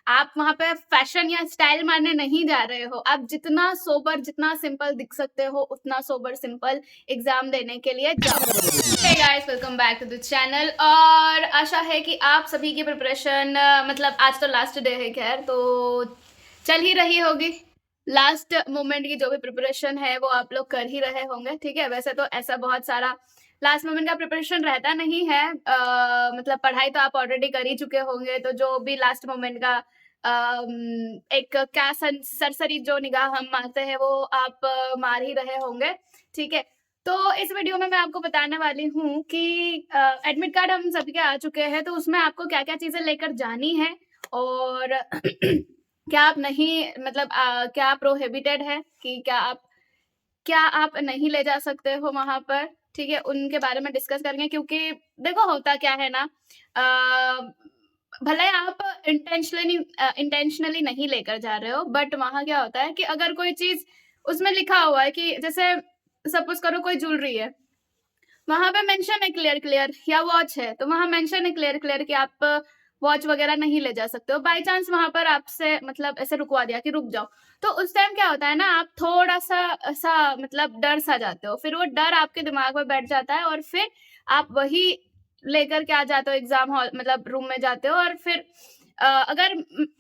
आप वहाँ पे फैशन या स्टाइल मारने नहीं जा रहे हो। आप जितना सोबर, जितना सिंपल दिख सकते हो, उतना सोबर सिंपल एग्ज़ाम देने के लिए जाओ। Hey guys, welcome back to the channel. और आशा है कि आप सभी की प्रिपरेशन मतलब आज तो लास्ट डे है खैर, तो चल ही रही होगी। लास्ट मोमेंट की जो भी प्रिपरेशन है वो आप लोग कर ही रहे होंगे, ठीक है। वैसे तो ऐसा बहुत सारा लास्ट मोमेंट का प्रिपरेशन रहता नहीं है, मतलब पढ़ाई तो आप ऑलरेडी कर ही चुके होंगे, तो जो भी लास्ट मोमेंट का एक क्या सरसरी जो निगाह हम मारते हैं वो आप मार ही रहे होंगे, ठीक है। तो इस वीडियो में मैं आपको बताने वाली हूँ कि एडमिट कार्ड हम सबके आ चुके हैं, तो उसमें आपको क्या-क्या चीज़ें लेकर जानी है और क्या आप नहीं मतलब क्या प्रोहिबिटेड है कि क्या आप नहीं ले जा सकते हो वहाँ पर, ठीक है? उनके बारे में डिस्कस करेंगे क्योंकि देखो होता क्या है ना, भले आप इंटेंशनली नहीं लेकर जा रहे हो, बट वहाँ क्या होता है कि अगर कोई चीज़ उसमें लिखा हुआ है कि जैसे सपोज़ करो कोई ज्वेलरी है, वहाँ पे मेंशन है क्लियर या वॉच है, तो वहाँ मेंशन है क्लियर कि आप वॉच वगैरह नहीं ले जा सकते हो। बाय चांस वहाँ पर आपसे मतलब ऐसे रुकवा दिया कि रुक जाओ, तो उस टाइम क्या होता है ना, आप थोड़ा-सा ऐसा मतलब डर सा जाते हो। फिर वो डर आपके दिमाग में बैठ जाता है और फिर आप वही लेकर के आ जाते हो एग्ज़ाम हॉल मतलब रूम में जाते हो और फिर अगर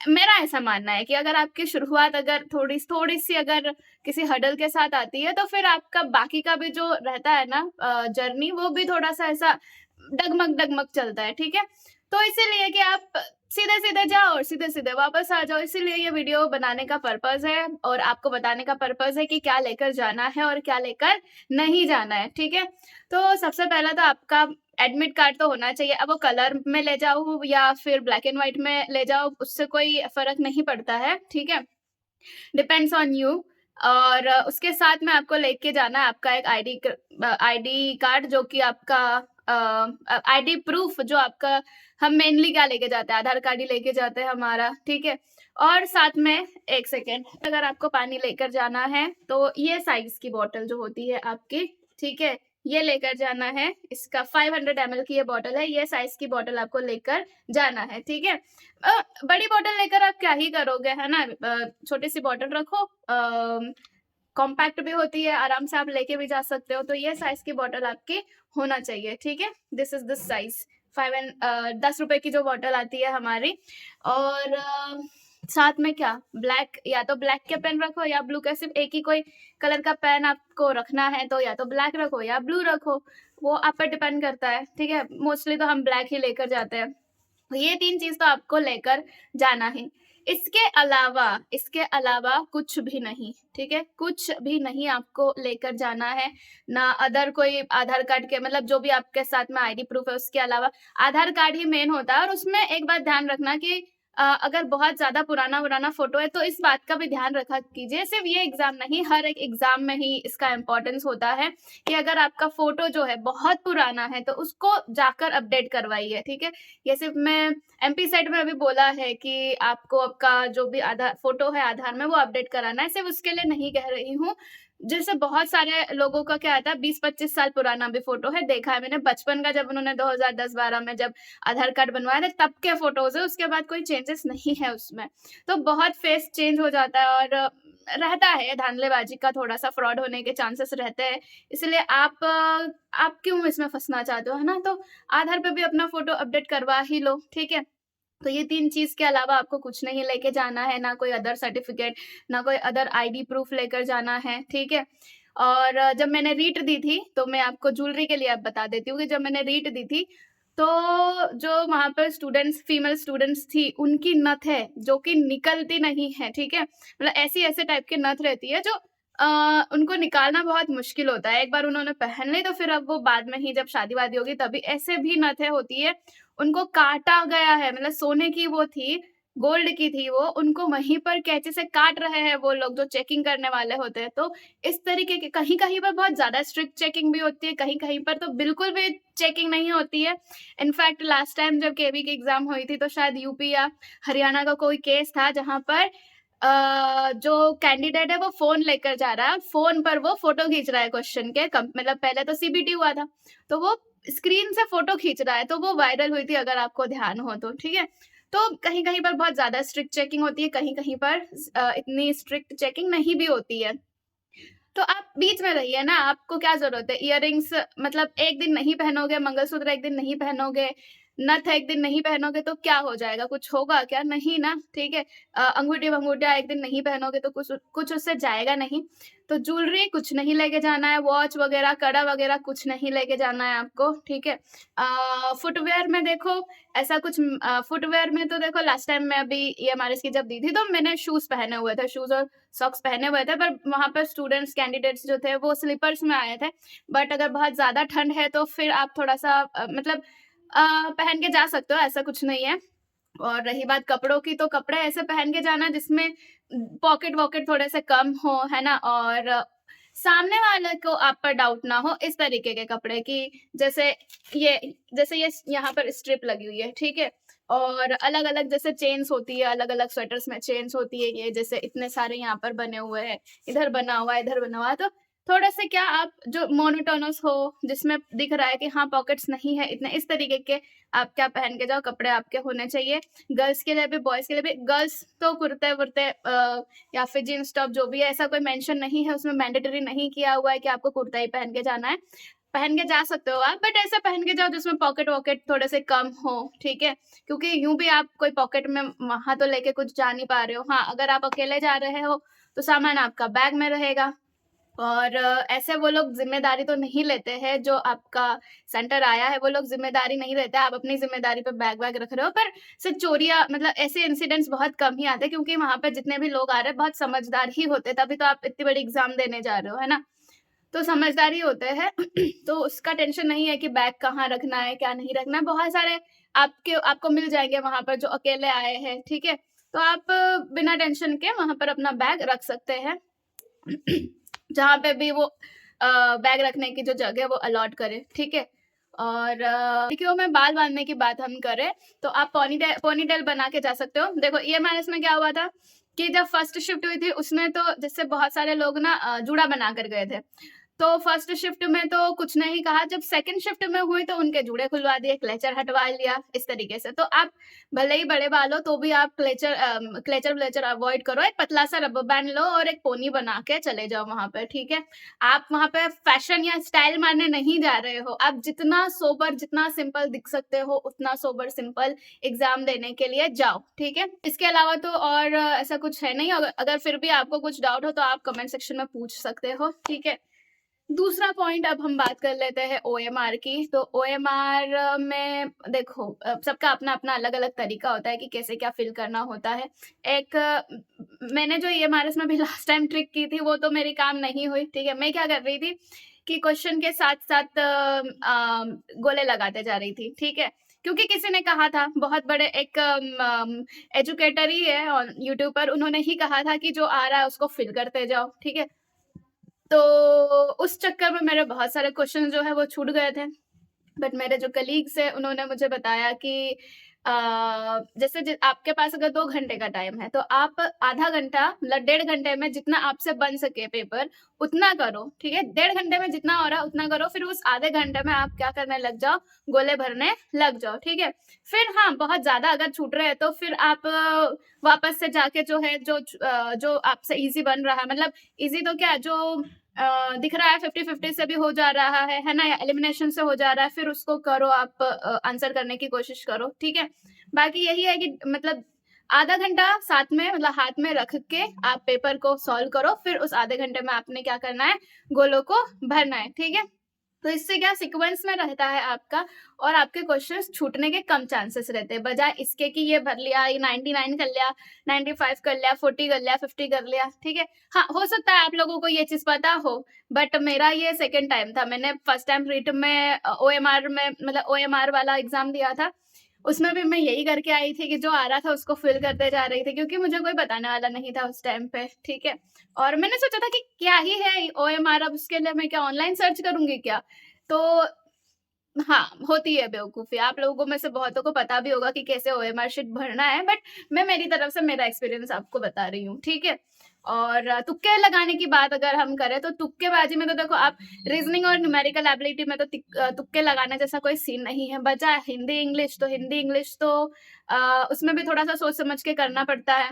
मेरा ऐसा मानना है कि अगर आपकी शुरुआत अगर थोड़ी-सी अगर किसी हर्डल के साथ आती है, तो फिर आपका बाकी का भी जो रहता है ना जर्नी, वो भी थोड़ा-सा ऐसा डगमग-डगमग चलता है, ठीक है? तो इसीलिए कि आप सीधे-सीधे जाओ और सीधे-सीधे वापस आ जाओ, इसीलिए ये वीडियो बनाने का पर्पज़ है और आपको बताने का पर्पज़ है कि क्या लेकर जाना है और क्या लेकर नहीं जाना है, ठीक है? तो सबसे पहला तो आपका एडमिट कार्ड तो होना चाहिए। अब वो कलर में ले जाओ या फिर ब्लैक एंड व्हाइट में ले जाओ, उससे कोई फ़र्क नहीं पड़ता है, ठीक है? Depends on you. और उसके साथ में आपको लेके जाना है आपका एक आईडी कार्ड जो कि आपका आईडी प्रूफ जो आपका, हम मेनली क्या लेके जाते हैं, आधार कार्ड ही लेके जाते हैं हमारा, ठीक है। और साथ में एक सेकेंड, अगर आपको पानी लेकर जाना है तो ये साइज की बॉटल जो होती है आपकी, ठीक है, ये लेकर जाना है। इसका 500 ml की ये बॉटल है, ये साइज की बॉटल आपको लेकर जाना है, ठीक है। बड़ी बॉटल लेकर आप क्या ही करोगे, है ना? छोटी सी बॉटल रखो, कॉम्पैक्ट भी होती है, आराम से आप लेके भी जा सकते हो। तो ये साइज की बॉटल आपकी होना चाहिए, ठीक है। दिस इज दिस साइज 10 रुपए की जो बॉटल आती है हमारी। और साथ में क्या, ब्लैक, या तो ब्लैक के पेन रखो या ब्लू के, सिर्फ एक ही कोई कलर का पेन आपको रखना है तो या तो ब्लैक रखो या ब्लू रखो, वो आप पर डिपेंड करता है, ठीक है। मोस्टली तो हम ब्लैक ही लेकर जाते हैं। तो ये 3 चीज़ तो आपको लेकर जाना है। इसके अलावा कुछ भी नहीं, ठीक है? कुछ भी नहीं आपको लेकर जाना है, ना अदर कोई आधार कार्ड के मतलब जो भी आपके साथ में आईडी प्रूफ है उसके अलावा आधार कार्ड ही मेन होता है। और उसमें एक बात ध्यान रखना कि अगर बहुत ज़्यादा पुराना-वुराना फ़ोटो है तो इस बात का भी ध्यान रखा कीजिए, सिर्फ़ ये एग्ज़ाम नहीं, हर एक एग्ज़ाम में ही इसका इम्पोर्टेंस होता है कि अगर आपका फ़ोटो जो है बहुत पुराना है तो उसको जाकर अपडेट करवाइए, ठीक है? ये सिर्फ़ मैं एमपी सेट में अभी बोला है कि आपको आपका जो भी आधार फ़ोटो है आधार में वो अपडेट कराना है, सिर्फ़ उसके लिए नहीं कह रही हूँ। जैसे बहुत सारे लोगों का क्या आता है, 20-25 साल पुराना भी फ़ोटो है, देखा है मैंने बचपन का, जब उन्होंने 2010-12 में जब आधार कार्ड बनवाया था तब के फ़ोटोज़ है, उसके बाद कोई चेंजेस नहीं है उसमें। तो बहुत फेस चेंज हो जाता है और रहता है धांधलेबाज़ी का, थोड़ा-सा फ्रॉड होने के चांसेस रहते हैं। इसलिए आप क्यों इसमें फँसना चाहते हो, है ना? तो आधार पे भी अपना फ़ोटो अपडेट करवा ही लो, ठीक है? तो ये 3 चीज़ के अलावा आपको कुछ नहीं लेके जाना है, ना कोई अदर सर्टिफ़िकेट, ना कोई अदर आईडी प्रूफ़ लेकर जाना है, ठीक है? और जब मैंने रीट दी थी, तो मैं आपको ज्वेलरी के लिए अब बता देती हूँ कि जब मैंने रीट दी थी, तो जो वहाँ पर फीमेल स्टूडेंट्स थी, उनकी नथ है, जो कि निकलती नहीं है, ठीक है? मतलब ऐसी-ऐसे टाइप की नथ रहती है जो उनको निकालना बहुत मुश्किल होता है। एक बार उन्होंने पहन ली तो फिर अब वो बाद में ही जब शादी-वादी होगी तभी, ऐसे भी नथें होती है, उनको काटा गया है, मतलब सोने की वो थी, गोल्ड की थी वो, उनको वहीं पर कैंची से काट रहे हैं वो लोग जो चेकिंग करने वाले होते हैं। तो इस तरीके के कहीं-कहीं पर बहुत ज़्यादा स्ट्रिक्ट चेकिंग भी होती है, कहीं-कहीं पर तो बिल्कुल भी चेकिंग नहीं होती है। इनफैक्ट लास्ट टाइम जब केवी की एग्ज़ाम हुई थी तो शायद यूपी या हरियाणा का कोई केस था जहाँ पर जो कैंडिडेट है वो फ़ोन लेकर जा रहा है, फ़ोन पर वो फ़ोटो खींच रहा है क्वेश्चन के, मतलब पहले तो सीबीटी हुआ था, तो वो स्क्रीन से फ़ोटो खींच रहा है, तो वो वायरल हुई थी अगर आपको ध्यान हो तो, ठीक है? तो कहीं-कहीं पर बहुत ज़्यादा स्ट्रिक्ट चेकिंग होती है, कहीं-कहीं पर इतनी स्ट्रिक्ट चेकिंग नहीं भी होती है। तो आप बीच में रहिए ना, आपको क्या ज़रूरत है इयररिंग्स मतलब एक दिन नहीं पहनोगे, मंगलसूत्र एक दिन नहीं पहनोगे, नथ एक दिन नहीं पहनोगे तो क्या हो जाएगा? कुछ होगा क्या? नहीं ना, ठीक है? अंगूठी-वंगूठियाँ एक दिन नहीं पहनोगे तो कुछ कुछ उससे जाएगा नहीं। तो ज्वेलरी कुछ नहीं लेके जाना है, वॉच वगैरह, कड़ा वगैरह कुछ नहीं लेके जाना है आपको, ठीक है? फुटवियर में देखो ऐसा कुछ फुटवियर में तो देखो लास्ट टाइम मैं अभी ईएमआरएस की जब दी थी तो मैंने शूज़ पहने हुए थे, शूज़ और सॉक्स पहने हुए थे, पर वहाँ पर स्टूडेंट्स कैंडिडेट्स जो थे वो स्लीपर्स में आए थे। बट अगर बहुत ज़्यादा ठंड है तो फिर आप थोड़ा-सा मतलब पहन के जा सकते हो, ऐसा कुछ नहीं है। और रही बात कपड़ों की, तो कपड़े ऐसे पहन के जाना जिसमें पॉकेट-वॉकेट थोड़े से कम हो, है ना? और सामने वाले को आप पर डाउट ना हो, इस तरीके के कपड़े कि जैसे ये जैसे ये यहाँ पर स्ट्रिप लगी हुई है, ठीक है? और अलग-अलग जैसे चेन्स होती है, अलग-अलग स्वेटर्स में चेन्स होती है, ये जैसे इतने सारे यहाँ पर बने हुए हैं, इधर बना हुआ है, इधर बना हुआ है, तो थोड़े-से क्या आप जो मोनोटोनस हो, जिसमें दिख रहा है कि हाँ, पॉकेट्स नहीं है इतने, इस तरीके के आप क्या पहन के जाओ, कपड़े आपके होने चाहिए। गर्ल्स के लिए भी, बॉयज़ के लिए भी। गर्ल्स तो कुर्ते-वुर्ते या फिर जीन्स टॉप जो भी है, ऐसा कोई मेंशन नहीं है, उसमें मैंडेटरी नहीं किया हुआ है कि आपको कुर्ता ही पहन के जाना है। पहन के जा सकते हो आप, बट ऐसा पहन के जाओ जिसमें पॉकेट-वॉकेट थोड़े से कम हो, ठीक है? क्योंकि यूँ भी आप कोई पॉकेट में वहाँ तो लेके कुछ जा नहीं पा रहे हो। हाँ, अगर आप अकेले जा रहे हो, तो सामान आपका बैग में रहेगा। और ऐसे वो लोग ज़िम्मेदारी तो नहीं लेते हैं, जो आपका सेंटर आया है, वो लोग ज़िम्मेदारी नहीं लेते, आप अपनी ज़िम्मेदारी पे बैग-वैग रख रहे हो, पर सिर्फ़ चोरियाँ मतलब ऐसे इंसिडेंट्स बहुत कम ही आते हैं क्योंकि वहाँ पे जितने भी लोग आ रहे हैं, बहुत समझदार ही होते हैं, तभी तो आप इतनी बड़ी एग्ज़ाम देने जा रहे हो, है ना? तो समझदार ही होते हैं, तो उसका टेंशन नहीं है कि बैग कहाँ रखना है, क्या नहीं रखना है, बहुत सारे आपको मिल जाएँगे वहाँ पर जो अकेले आए हैं, ठीक है? तो आप बिना टेंशन के वहाँ पर अपना बैग रख सकते हैं। जहाँ पे भी वो बैग रखने की जो जगह है वो अलॉट करे, ठीक है? और लड़कियों में बाल बाँधने की बात हम करें, तो आप पोनीटेल बना के जा सकते हो। देखो ईएमआरएस में क्या हुआ था कि जब फर्स्ट शिफ्ट हुई थी उसमें तो जैसे बहुत सारे लोग ना जूड़ा बना कर गए थे। तो फर्स्ट शिफ्ट में तो कुछ नहीं कहा, जब सेकंड शिफ्ट में हुई तो उनके जूड़े खुलवा दिए, क्लेचर हटवा लिया, इस तरीके से। तो आप भले ही बड़े बाल हो तो भी आप क्लेचर-व्लेचर अवॉइड करो, एक पतला-सा रबर बैंड लो और एक पोनी बना के चले जाओ वहाँ पे, ठीक है? आप वहाँ पे फैशन या स्टाइल मारने नहीं जा रहे हो, आप जितना सोबर, जितना सिंपल दिख सकते हो, उतना सोबर सिंपल एग्ज़ाम देने के लिए जाओ, ठीक है? इसके अलावा तो और ऐसा कुछ है नहीं, अगर अगर फिर भी आपको कुछ डाउट हो तो आप कमेंट सेक्शन में पूछ सकते हो, ठीक है? दूसरा पॉइंट अब हम बात कर लेते हैं ओएमआर की। तो ओएमआर में देखो सबका अपना-अपना अलग-अलग तरीका होता है कि कैसे क्या फ़िल करना होता है। एक मैंने जो ईएमआरएस में भी लास्ट टाइम ट्रिक की थी वो तो मेरी काम नहीं हुई, ठीक है? मैं क्या कर रही थी कि क्वेश्चन के साथ-साथ गोले लगाते जा रही थी, ठीक है? क्योंकि किसी ने कहा था, बहुत बड़े एक एजुकेटर ही है ऑन यूट्यूब पर, उन्होंने ही कहा था कि जो आ रहा है उसको फ़िल करते जाओ, ठीक है? तो उस चक्कर में मेरे बहुत सारे क्वेश्चन जो है वो छूट गए थे। बट मेरे जो कलीग्स हैं उन्होंने मुझे बताया कि जैसे आपके पास अगर 2 घंटे का टाइम है तो आप आधा घंटा मतलब डेढ़ घंटे में जितना आपसे बन सके पेपर उतना करो, ठीक है? डेढ़ घंटे में जितना हो रहा है उतना करो, फिर उस आधे घंटे में आप क्या करने लग जाओ, गोले भरने लग जाओ, ठीक है? फिर हाँ, बहुत ज़्यादा अगर छूट रहे हैं तो फिर आप वापस से जाके जो है जो आपसे ईज़ी बन रहा है, मतलब ईज़ी तो क्या जो दिख रहा है 50-50 से भी हो जा रहा है ना? या एलिमिनेशन से हो जा रहा है, फिर उसको करो आप आंसर करने की कोशिश करो, ठीक है? बाकी यही है कि मतलब आधा घंटा साथ में मतलब हाथ में रख के आप पेपर को सॉल्व करो, फिर उस आधे घंटे में आपने क्या करना है, गोलों को भरना है, ठीक है? तो इससे क्या सीक्वेंस में रहता है आपका और आपके क्वेश्चंस छूटने के कम चांसेस रहते हैं, बजाय इसके कि ये भर लिया, ये 99 कर लिया, 95 कर लिया, 40 कर लिया, 50 कर लिया, ठीक है? हाँ, हो सकता है आप लोगों को ये चीज़ पता हो, बट मेरा ये सेकंड टाइम था। मैंने फर्स्ट टाइम रिटन में ओएमआर में मतलब ओएमआर वाला एग्ज़ाम दिया था। उसमें भी मैं यही करके आई थी कि जो आ रहा था उसको फ़िल करते जा रही थी क्योंकि मुझे कोई बताने वाला नहीं था उस टाइम पे, ठीक है? और मैंने सोचा था कि क्या ही है ओएमआर, अब उसके लिए मैं क्या ऑनलाइन सर्च करूँगी क्या? तो हाँ, होती है बेवकूफ़ी। आप लोगों में से बहुतों को पता भी होगा कि कैसे ओएमआर शीट भरना है, बट मैं मेरी तरफ से मेरा एक्सपीरियंस आपको बता रही हूँ, ठीक है? और तुक्के लगाने की बात अगर हम करें तो तुक्केबाज़ी में तो देखो आप रीज़निंग और न्यूमेरिकल एबिलिटी में तो तुक्के लगाने जैसा कोई सीन नहीं है। बचा हिंदी, इंग्लिश तो हिंदी, इंग्लिश तो उसमें भी थोड़ा-सा सोच समझ के करना पड़ता है।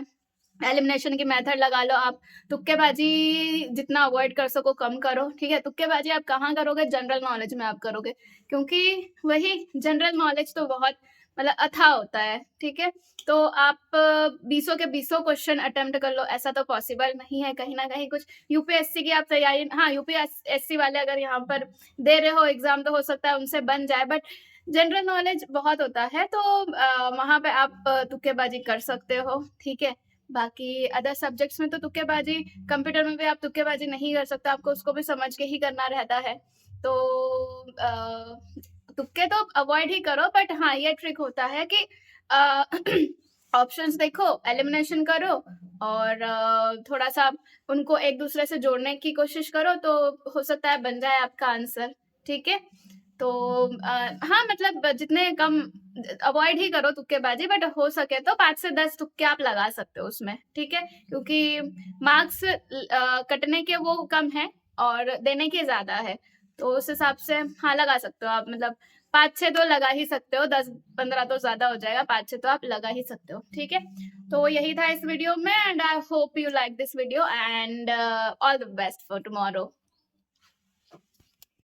एलिमिनेशन की मेथड लगा लो आप, तुक्केबाज़ी जितना अवॉइड कर सको कम करो, ठीक है? तुक्केबाज़ी आप कहाँ करोगे? जनरल नॉलेज में आप करोगे, क्योंकि वही जनरल नॉलेज तो बहुत मतलब अथाह होता है, ठीक है? तो आप बीसों के बीसों क्वेश्चन अटेम्प्ट कर लो, ऐसा तो पॉसिबल नहीं है। कहीं न कहीं कुछ यूपीएससी की आप तैयारी हाँ, यूपीएससी वाले अगर यहाँ पर दे रहे हो एग्ज़ाम तो हो सकता है उनसे बन जाए, बट जनरल नॉलेज बहुत होता है, तो वहाँ पे आप तुक्केबाज़ी कर सकते हो, ठीक है? बाकी अदर सब्जेक्ट्स में तो तुक्केबाज़ी कंप्यूटर में भी आप तुक्केबाज़ी नहीं कर सकते, आपको उसको भी समझ के ही करना रहता है। तो तुक्के तो अवॉइड ही करो, बट हाँ, ये ट्रिक होता है कि अ, ऑप्शंस देखो, एलिमिनेशन करो और थोड़ा-सा उनको एक-दूसरे से जोड़ने की कोशिश करो, तो हो सकता है बन जाए आपका आंसर, ठीक है? तो हाँ, मतलब जितने कम अवॉइड ही करो तुक्केबाज़ी, बट हो सके तो 5 से 10 तुक्के आप लगा सकते हो उसमें, ठीक है? क्योंकि मार्क्स कटने के वो कम हैं और देने के ज़्यादा है। तो उस हिसाब से हाँ, लगा सकते हो आप, मतलब 5-6 तो लगा ही सकते हो, 10-15 तो ज़्यादा हो जाएगा, 5-6 तो आप लगा ही सकते हो, ठीक है? तो यही था इस वीडियो में, and I hope you like this video, and all the best for tomorrow.